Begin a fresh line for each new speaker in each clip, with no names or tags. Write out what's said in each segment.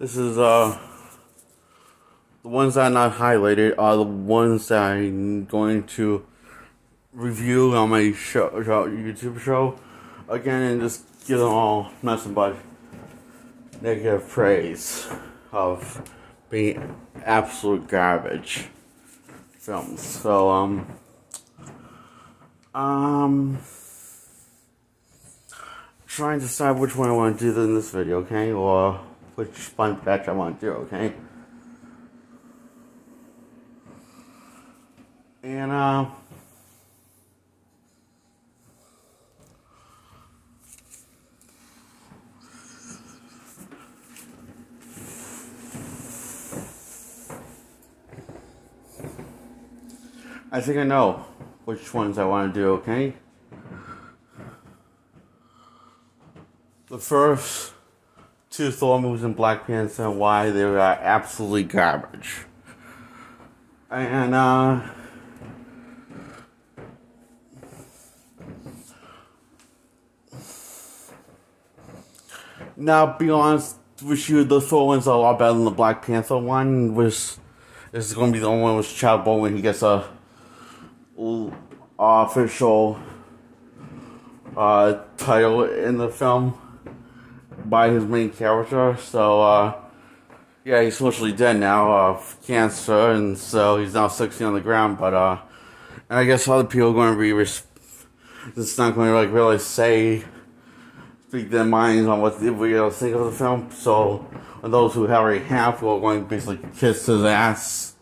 This is the ones that are not highlighted are the ones that I'm going to review on my YouTube show again, and just give them all nothing but negative praise of being absolute garbage films. So trying to decide which one I want to do in this video, okay, or which fun batch I want to do, okay. And I think I know which ones I want to do, okay? The first two Thor movies in Black Panther and why they are absolutely garbage. And now, be honest with you, the Thor one's a lot better than the Black Panther one. This is going to be the only one with Chad Bowl when he gets a official title in the film by his main character. So yeah, he's mostly dead now of cancer, and so he's now 60 on the ground. But and I guess other people are going to be it's not going to like really speak their minds on what they think of the film. So, and those who already have are going to basically kiss his ass.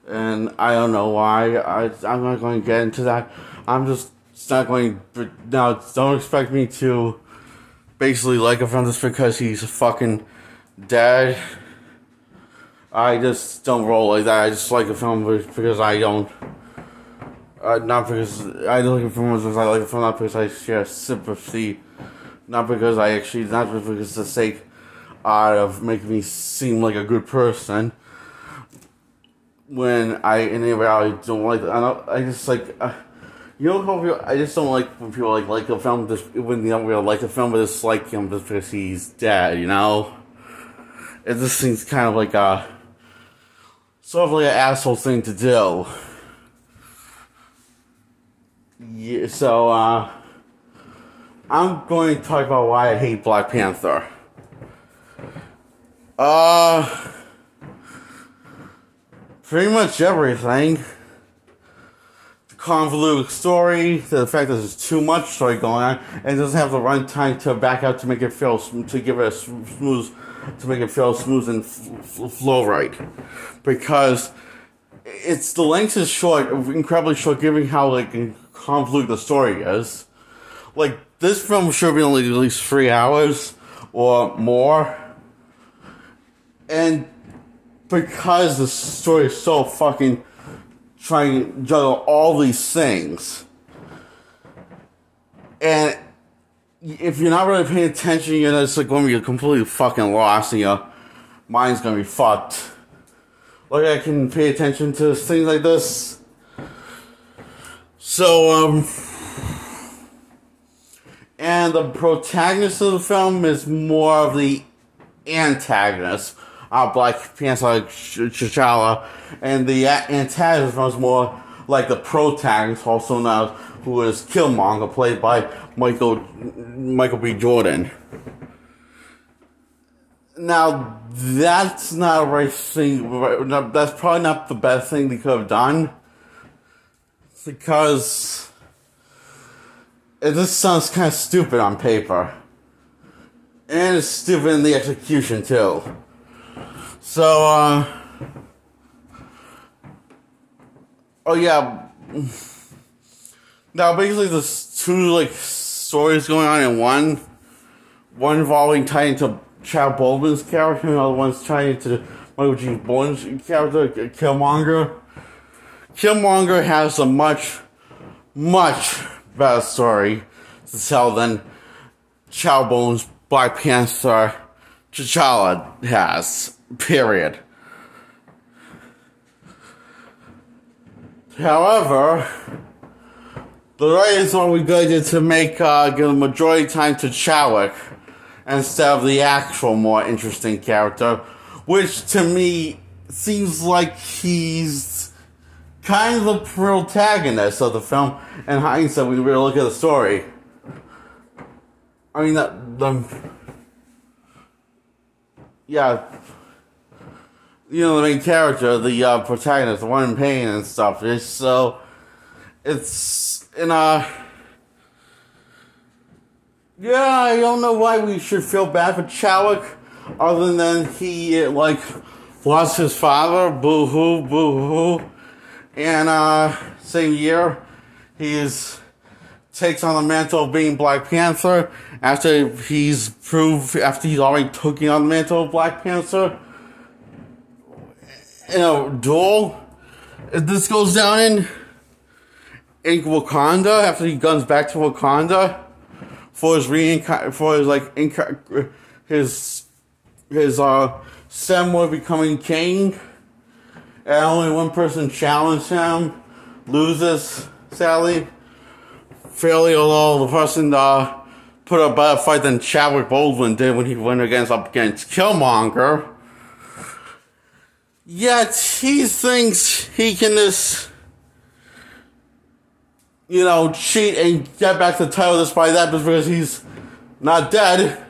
And I don't know why. I'm not going to get into that. I'm just not going to. Now, don't expect me to basically like a film just because he's fucking dead. I just don't roll like that. I just like a film because I don't. Not because I don't like a film because I like a film, not because I share sympathy. Not because not because the sake of making me seem like a good person. When in reality don't like, I just like, you know how people, I just don't like when people like a film just when they don't really like a film but just like him just because he's dead, you know? It just seems kind of like sort of like an asshole thing to do. Yeah, so I'm going to talk about why I hate Black Panther. Pretty much everything. The convoluted story, the fact that there's too much story going on, and it doesn't have the runtime to back up to make it feel to give it a smooth, to make it feel smooth and flow right. Because the length is short, incredibly short, given how like convoluted the story is. Like this film should be only at least 3 hours or more, and because the story is so fucking trying to juggle all these things, and if you're not really paying attention, you're just like going to be completely fucking lost, and your mind's gonna be fucked. Like I can pay attention to things like this. So and the protagonist of the film is more of the antagonist. Black Panther, like T'Challa, and the antagonist was more like the protagonist, also known who is Killmonger, played by Michael B. Jordan. Now, that's not a right thing. That's probably not the best thing they could have done, because it just sounds kind of stupid on paper, and it's stupid in the execution too. So, oh yeah, now basically there's two, like, stories going on in one involving tying into Chad Boseman's character, and the other one's tying into Michael G. Jordan's character, Killmonger. Killmonger has a much better story to tell than Chad Boseman's Black Panther T'Challa has. Period. However, the writers only decided to make give the majority time to Chadwick instead of the actual more interesting character, which to me seems like he's kind of the protagonist of the film. In hindsight, when we really look at the story, I mean, the main character, the protagonist, the one in pain and stuff. I don't know why we should feel bad for Chadwick, other than he, lost his father, boo-hoo, boo-hoo. And, same year, takes on the mantle of being Black Panther, after he's already taken on the mantle of Black Panther. In a duel. This goes down in Wakanda, after he guns back to Wakanda for his Samuel becoming king, and only one person challenged him, loses, sadly, fairly, although the person put up a better fight than Chadwick Boseman did when he went up against Killmonger. Yet he thinks he can just, cheat and get back the title despite that, because he's not dead.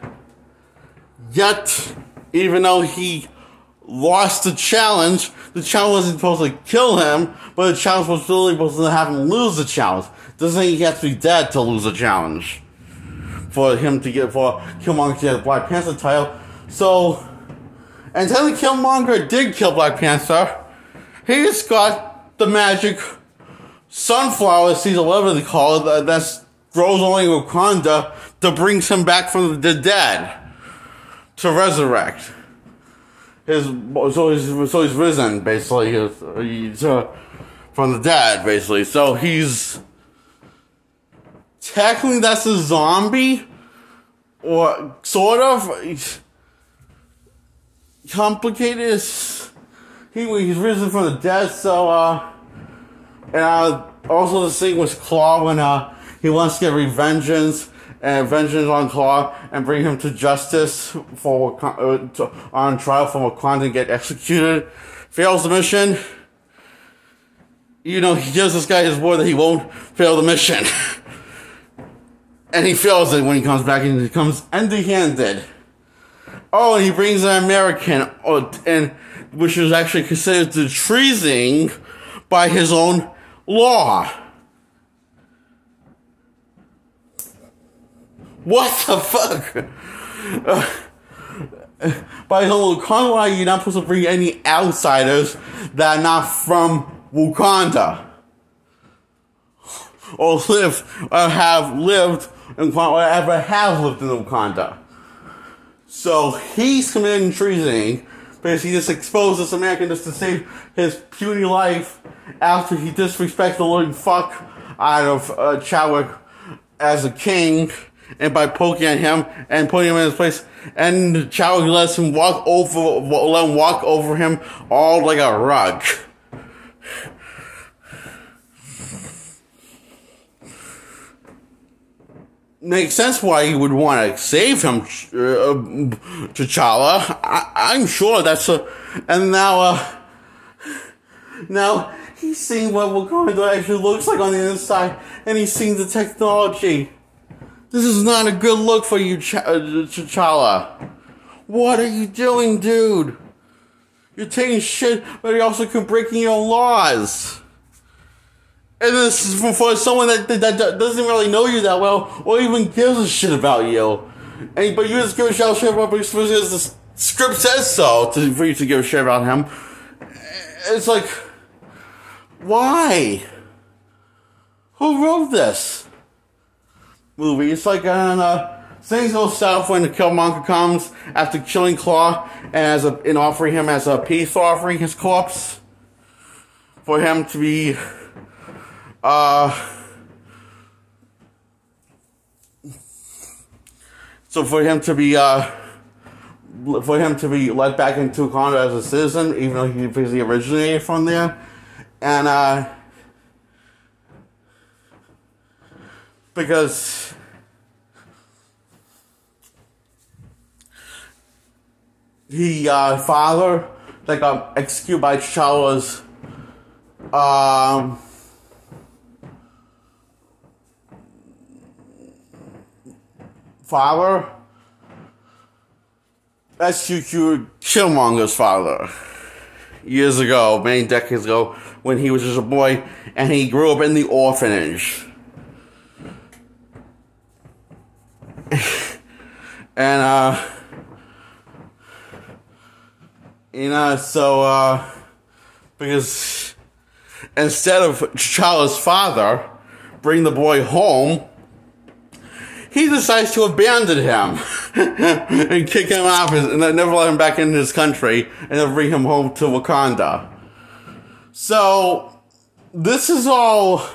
Yet, even though he lost the challenge wasn't supposed to kill him, but the challenge was really supposed to have him lose the challenge. Doesn't mean he has to be dead to lose the challenge for Killmonger to get the Black Panther title. So, and technically Killmonger did kill Black Panther. He just got the magic sunflower seeds, or whatever they call it, that grows only in Wakanda, that brings him back from the dead to resurrect. So he's risen, basically, from the dead, basically. So he's technically, that's a zombie, or sort of complicated. He's risen from the dead. So and also the thing with Claw, when he wants to get vengeance on Claw and bring him to justice on trial for Wakanda and get executed. Fails the mission. He gives this guy his word that he won't fail the mission. And he fails it when he comes back, and he comes empty-handed. Oh, and he brings an American, which is actually considered the treason by his own law. What the fuck? By the whole Wakanda law, you're not supposed to bring any outsiders that are not from Wakanda, or have lived in Wakanda. So he's committing treason because he just exposed this American just to save his puny life after he disrespected the living fuck out of Chadwick as a king, and by poking at him and putting him in his place, and Chadwick lets him walk over him all like a rug. Makes sense why he would want to save him, T'Challa. I'm sure that's and now he's seeing what Wakanda actually looks like on the inside, and he's seeing the technology. This is not a good look for you, T'Challa. What are you doing, dude? You're taking shit, but you're also breaking your laws. And this is for someone that doesn't really know you that well, or even gives a shit about you. But you just give a shit about him because the script says so, for you to give a shit about him. It's like, why? Who wrote this movie? It's like, things go south when the Killmonger comes after killing Claw, and offering him as a peace offering his corpse, for him to be for him to be let back into Wakanda as a citizen, even though he basically originated from there, and father that got executed by T'Challa's father executed Killmonger's father years ago, many decades ago, when he was just a boy and he grew up in the orphanage. And because instead of T'Challa's father bring the boy home, he decides to abandon him and kick him off and never let him back into his country and then bring him home to Wakanda. So, this is all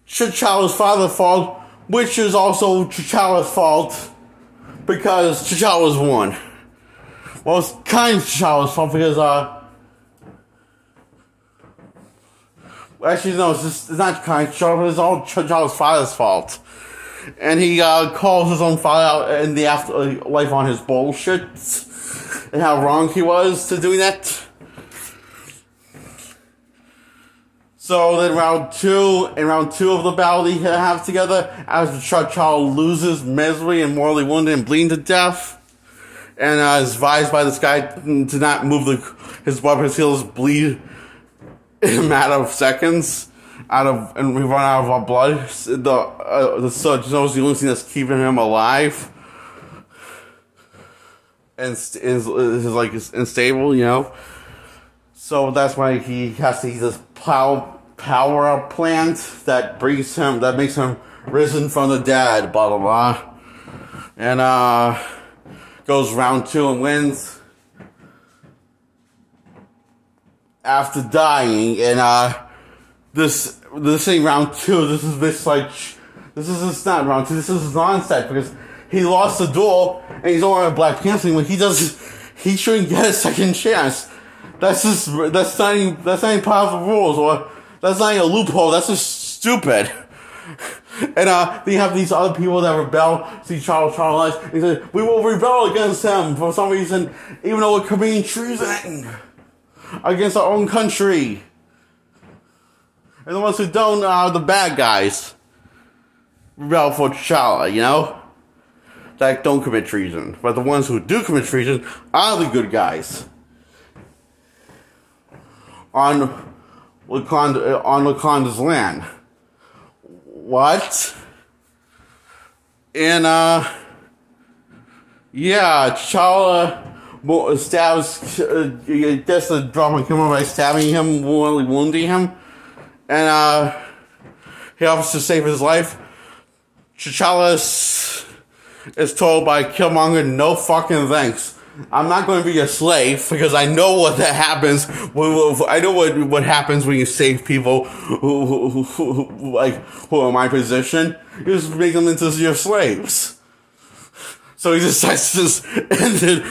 T'Challa's father's fault, which is also T'Challa's fault because T'Challa's won. Well, it's kind of T'Challa's fault because, actually, no, it's not kind of T'Challa, but it's all T'Challa's father's fault. And he calls his own father out in the afterlife on his bullshit and how wrong he was to doing that. So then in round two of the battle they have together, after T'Challa loses miserably and mortally wounded and bleeding to death, and is advised by this guy to not move his weapons, he'll just bleed in a matter of seconds. And we run out of our blood. The surgeon knows the only thing that's keeping him alive and is like unstable, you know. So that's why he has to use this power plant that makes him risen from the dead. Blah blah blah. And goes round 2 and wins after dying. And This ain't round 2. This is not round 2. This is his onset because he lost the duel and he's only a Black Panther. When he shouldn't get a second chance. That's not even part of the rules, or that's not even a loophole. That's just stupid. And then you have these other people that rebel. See Charles, and he said, we will rebel against him for some reason, even though we're committing treason against our own country. And the ones who don't are the bad guys. Rebel for T'Challa, you know? That don't commit treason. But the ones who do commit treason are the good guys. On Wakanda's land. What? And, T'Challa stabs, gets the drama come by stabbing him, wounding him. And, he offers to save his life. T'Challa is told by Killmonger, no fucking thanks. I'm not going to be a slave because I know what that happens. I know what happens when you save people who are in my position. You just make them into your slaves. So he decides to just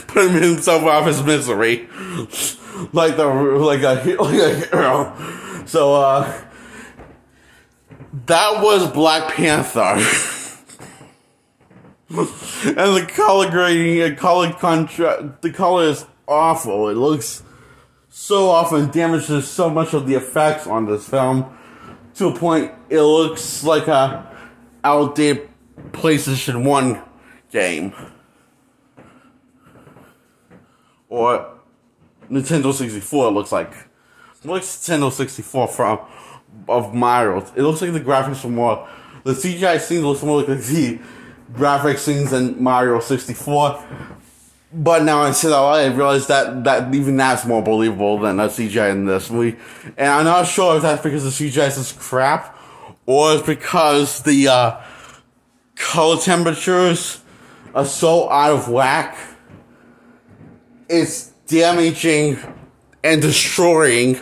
put himself off his misery, like a hero. So that was Black Panther. And the color grading, the color is awful. It looks so off and damages so much of the effects on this film to a point it looks like a outdated PlayStation 1 game or Nintendo 64. It looks like Nintendo 64 of Mario. It looks like the graphics were more. The CGI scenes looks more like the graphic scenes in Mario 64, but now I said I realized that even that's more believable than the CGI in this movie, and I'm not sure if that's because the CGI is just crap, or it's because the color temperatures are so out of whack, it's damaging and destroying,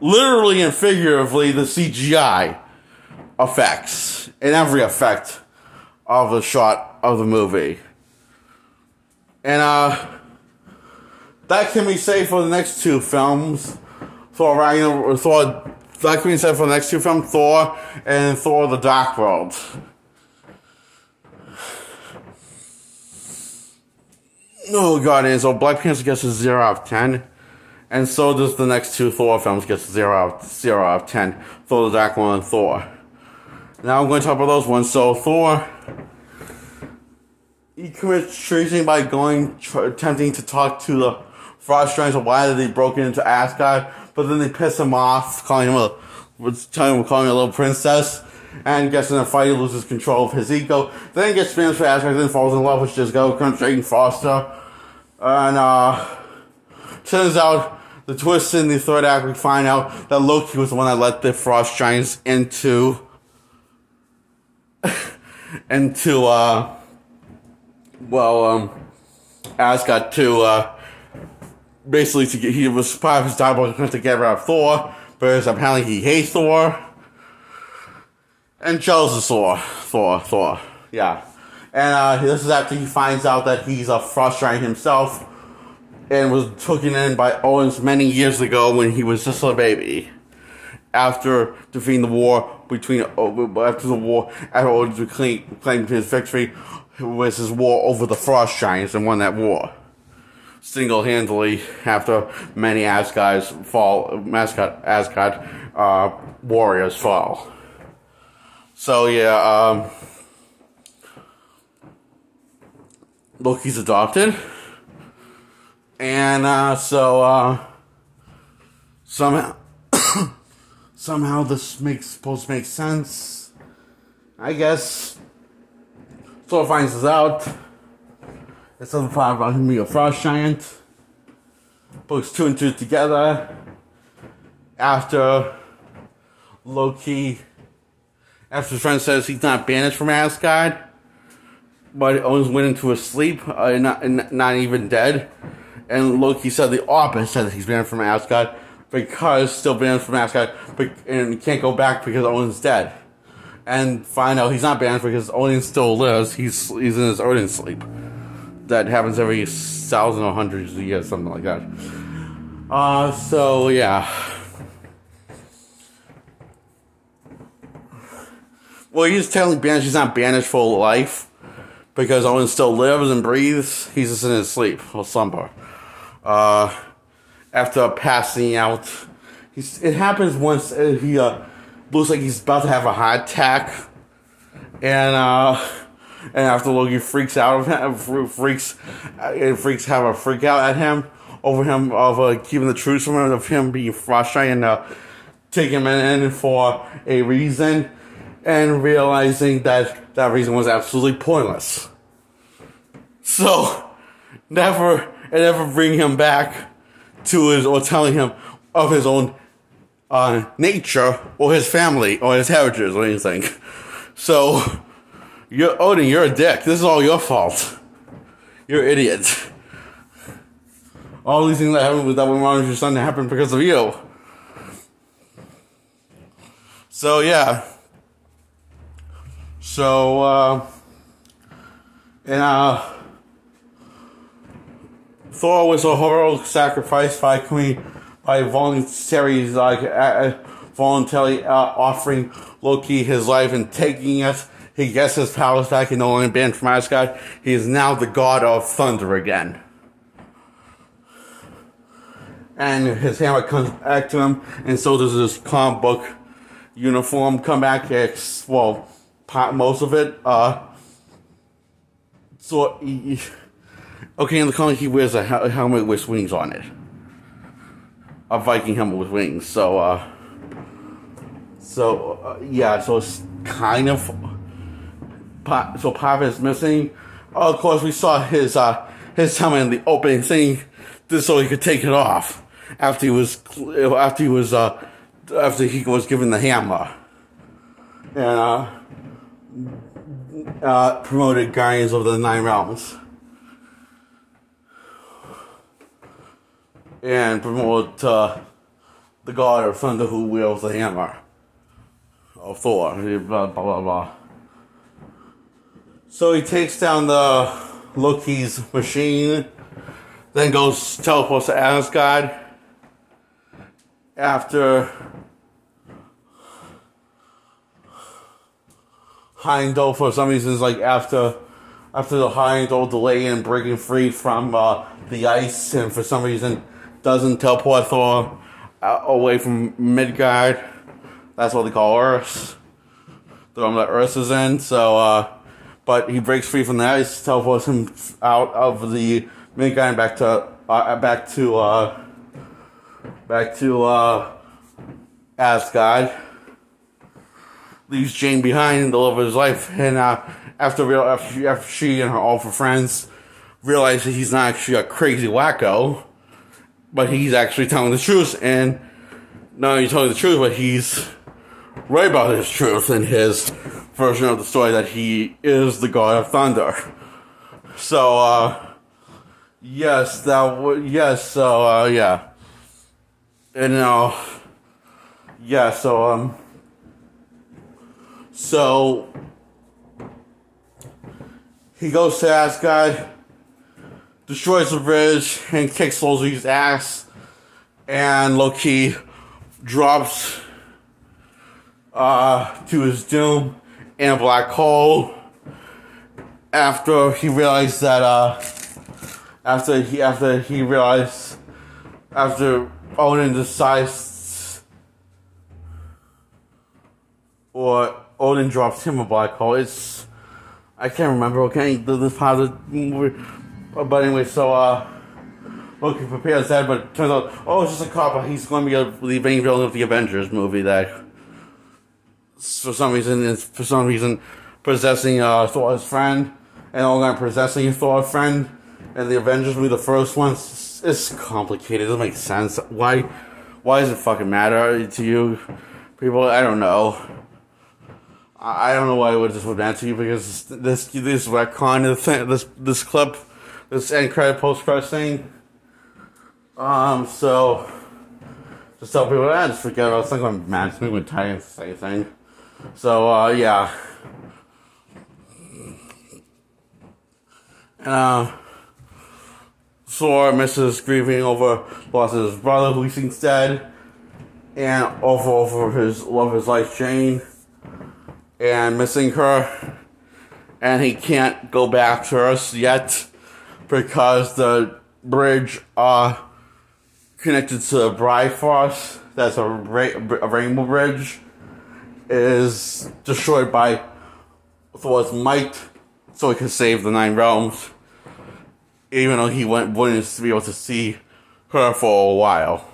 literally and figuratively, the CGI effects, in every effect of the shot of the movie. And that can be said for the next two films. That can be said for the next two films, Thor and Thor the Dark World. Oh god, and so Black Panther gets a 0 out of 10. And so does the next two Thor films, gets 0 out of 10. Thor the Dark One and Thor. Now I'm going to talk about those ones. So Thor, he commits treason by attempting to talk to the Frost Giants of why they broke into Asgard, but then they piss him off, calling him a little princess, and gets in a fight, he loses control of his ego, then gets banned for Asgard, then falls in love with Jane Foster, and turns out the twist in the third act, we find out that Loki was the one that let the Frost Giants into Asgard to basically he was part of his diabolical attempt to get rid of Thor, because apparently he hates Thor and jealous of Thor, yeah. And this is after he finds out that he's a Frost Giant himself and was taken in by Owens many years ago when he was just a baby. After defeating the war after Owens claimed his victory, was his war over the Frost Giants, and won that war single-handedly after many Asgard warriors fall. So yeah, Loki's adopted, and somehow this supposed to make sense, I guess. Thor finds this out. It's something about him being a Frost Giant. Puts 2 and 2 together. After his friend says he's not banished from Asgard, but Owens went into a sleep, not even dead. And Loki said the opposite, that he's banished from Asgard because still banished from Asgard, and he can't go back because Owens dead. And find out he's not banished because Odin still lives. He's in his Odin sleep. That happens every 1,000 or hundreds of years, something like that. So yeah. Well, he's technically banished. He's not banished for life because Odin still lives and breathes. He's just in his sleep or slumber. After passing out, it happens once he looks like he's about to have a heart attack, and after Loki freaks out of him, have a freak out at him of keeping the truth from him, of him being frustrated, and take him in for a reason, and realizing that that reason was absolutely pointless. So never bring him back to or telling him of his own nature, or his family, or his heritage, or anything. So, Odin, you're a dick. This is all your fault. You're an idiot. All these things that happened that went wrong with your son happened because of you. So, yeah. So, Thor was a heroic sacrifice by voluntarily offering Loki his life and taking it. He gets his powers back and no longer banned from Asgard. He is now the god of thunder again. And his hammer comes back to him, and so does his comic book uniform come back. Most of it. In the comic he wears a helmet with wings on it. A Viking helmet with wings. So it's kind of part of it is missing. Of course, we saw his helmet in the opening scene, just so he could take it off after he was given the hammer, and promoted Guardians of the Nine Realms. And promote the god of thunder who wields the hammer of Thor. Blah blah blah. So he takes down the Loki's machine, then teleports to Asgard. After Heimdall, for some reasons, after after the Heimdall delay and breaking free from the ice, and for some reason doesn't teleport Thor away from Midgard. That's what they call Earth. The room that Earth is in. So, but he breaks free from the ice, teleports him out of the Midgard and back to Asgard. Leaves Jane behind in the love of his life, and after she and her awful friends realize that he's not actually a crazy wacko, but he's actually telling the truth, and not only telling the truth, but he's right about his truth in his version of the story that he is the god of thunder. So, yes, yeah. And, yeah, so he goes to Asgard, destroys the bridge, and kicks Loki's ass, and Loki drops to his doom in a black hole after he realized that after Odin decides, or Odin drops him a black hole. I can't remember, okay, this part of the movie. But anyway, so, Loki prepares that, but it turns out, it's just a cop, he's going to be the main villain of the Avengers movie that, for some reason, possessing, Thor's friend, and all that possessing Thor's friend, and the Avengers movie, the first one, it's complicated, it doesn't make sense. Why does it fucking matter to you people? I don't know. I don't know why this would matter to you, because this retcon, this clip, this end credit, post credit thing. So just tell people, just forget about it. It's not going to matter. It's not going to tie into the same thing. So, yeah. And, Thor misses grieving over loss of his brother, who he thinks dead, and over his love of his life, Jane, and missing her, and he can't go back to Earth yet because the bridge connected to the Bifrost, that's a rainbow bridge, is destroyed by Thor's might, so he can save the 9 realms, even though he wouldn't be able to see her for a while,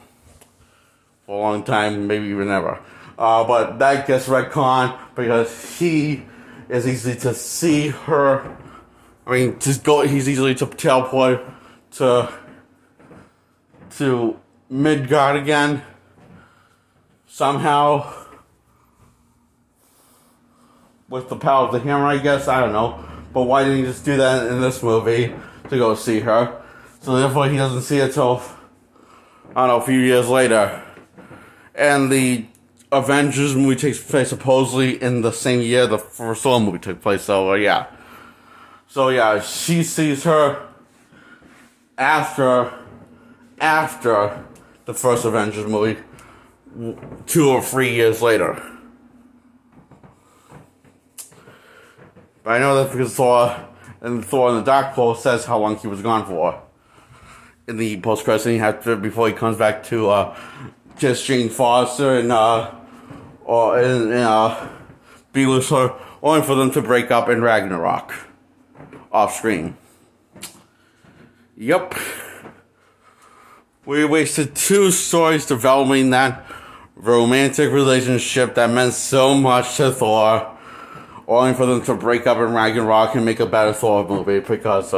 for a long time, maybe even ever. But that gets retconned because he is easy to see her. He's easily to teleport to Midgard again somehow with the power of the hammer, I guess. I don't know. But why didn't he just do that in this movie to go see her? So therefore he doesn't see it till, I don't know, a few years later. And the Avengers movie takes place supposedly in the same year the first Thor movie took place, so yeah. So yeah, she sees her after the first Avengers movie, 2 or 3 years later. But I know that because Thor in the Dark World says how long he was gone for in the post-credit scene before he comes back to just Jane Foster and be with her, only for them to break up in Ragnarok off screen. Yep. We wasted 2 stories developing that romantic relationship that meant so much to Thor, only for them to break up in Ragnarok and make a better Thor movie because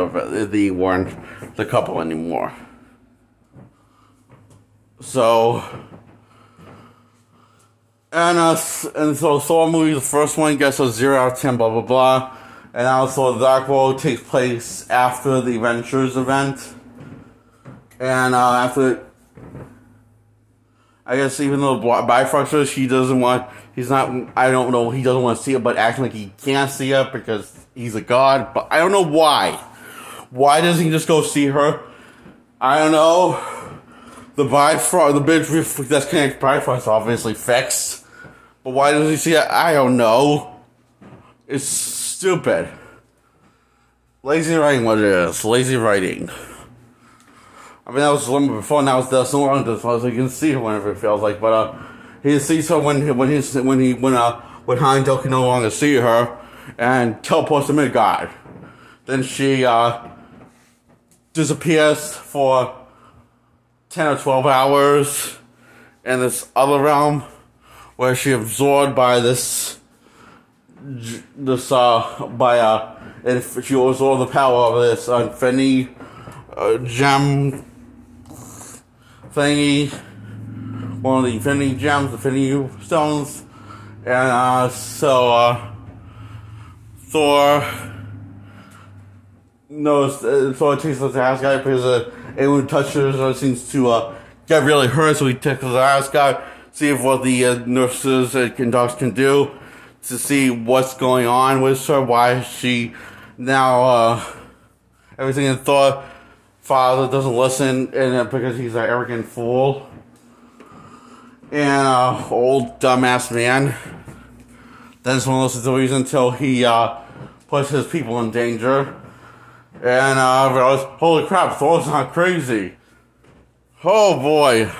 they weren't the couple anymore. So, and so Thor movie, the first one gets a 0 out of 10, blah blah blah. And also the Dark World takes place after the Avengers event. And after, I guess even though Bifrost says he doesn't want to see it, but acting like he can't see it because he's a god. But I don't know why. Why doesn't he just go see her? I don't know. The bridge that's connected to Bifrost obviously fixed. But why doesn't he see it? I don't know. It's stupid. Lazy writing, what it is. Lazy writing. I mean, that was limit before, now that's no longer this one, so you can see her whenever it feels like, but, he sees her when Heimdall can no longer see her, and teleports to Midgard. Then she, disappears for 10 or 12 hours in this other realm, where she absorbed by and she was all the power of this infinity gem thingy, one of the infinity gems, infinity stones, and Thor knows, Thor takes the Asgard because anyone touches her seems to get really hurt, so he takes the Asgard, see if what the nurses and docs can do to see what's going on with her, why she now everything in Thor father doesn't listen, and because he's an arrogant fool and old dumbass man. Then someone listens to reason until he puts his people in danger, and realize, holy crap, Thor's not crazy. Oh boy,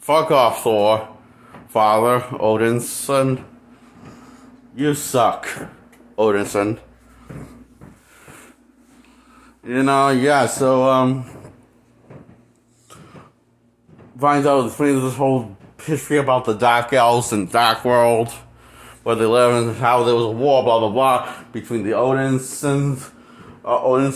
fuck off, Thor, father, Odin's son. You suck, Odinson. You know, yeah, so, finds out this whole history about the Dark Elves and Dark World, where they live and how there was a war, blah, blah, blah, between the Odins and, Odin